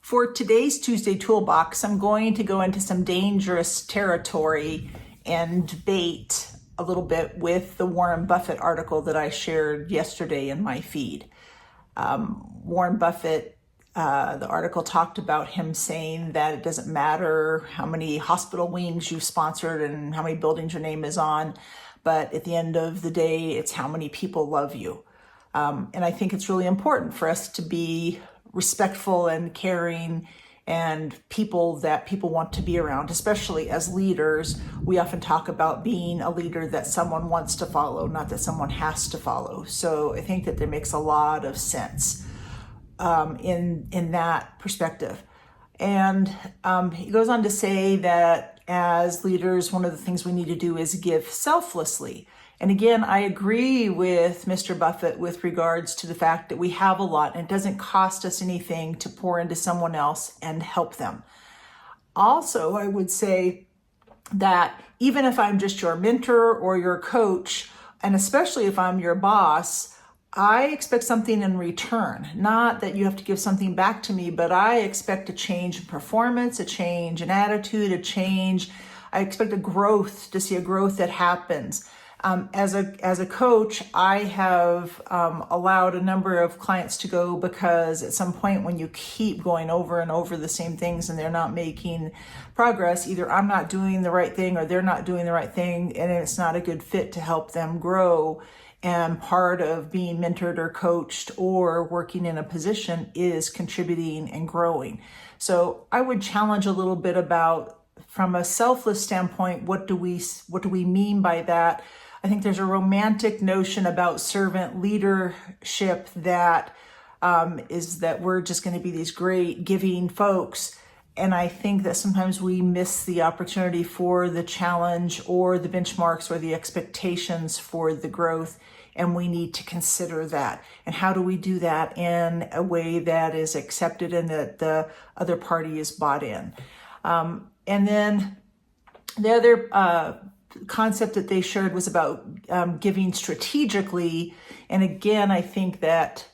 For today's Tuesday Toolbox, I'm going to go into some dangerous territory and debate a little bit with the Warren Buffett article that I shared yesterday in my feed. Warren Buffett, the article talked about him saying that it doesn't matter how many hospital wings you've sponsored and how many buildings your name is on, but at the end of the day, it's how many people love you. And I think it's really important for us to be respectful and caring and people that people want to be around, especially as leaders. We often talk about being a leader that someone wants to follow, not that someone has to follow. So I think that makes a lot of sense in that perspective. And he goes on to say that as leaders, one of the things we need to do is give selflessly. And again, I agree with Mr. Buffett with regards to the fact that we have a lot and it doesn't cost us anything to pour into someone else and help them. Also, I would say that even if I'm just your mentor or your coach, and especially if I'm your boss, I expect something in return. Not that you have to give something back to me, but I expect a change in performance, a change in attitude, a change. I expect a growth, to see a growth that happens. As a coach, I have allowed a number of clients to go because at some point when you keep going over and over the same things and they're not making progress, either I'm not doing the right thing or they're not doing the right thing, and it's not a good fit to help them grow. And part of being mentored or coached or working in a position is contributing and growing. So I would challenge a little bit about, from a selfless standpoint, what do we mean by that? I think there's a romantic notion about servant leadership that is that we're just going to be these great giving folks. And I think that sometimes we miss the opportunity for the challenge or the benchmarks or the expectations for the growth. And we need to consider that. And how do we do that in a way that is accepted and that the other party is bought in? And then the other concept that they shared was about giving strategically. And again, I think that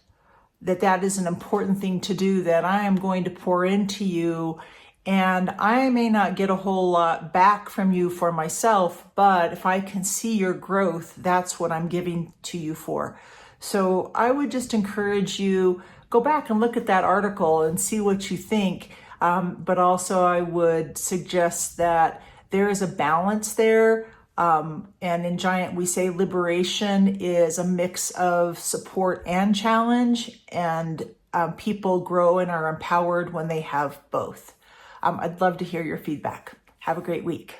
is an important thing to do, that I am going to pour into you and I may not get a whole lot back from you for myself, but if I can see your growth, that's what I'm giving to you for. So I would just encourage you, go back and look at that article and see what you think. But also I would suggest that there is a balance there. And in Giant, we say liberation is a mix of support and challenge, and people grow and are empowered when they have both. I'd love to hear your feedback. Have a great week.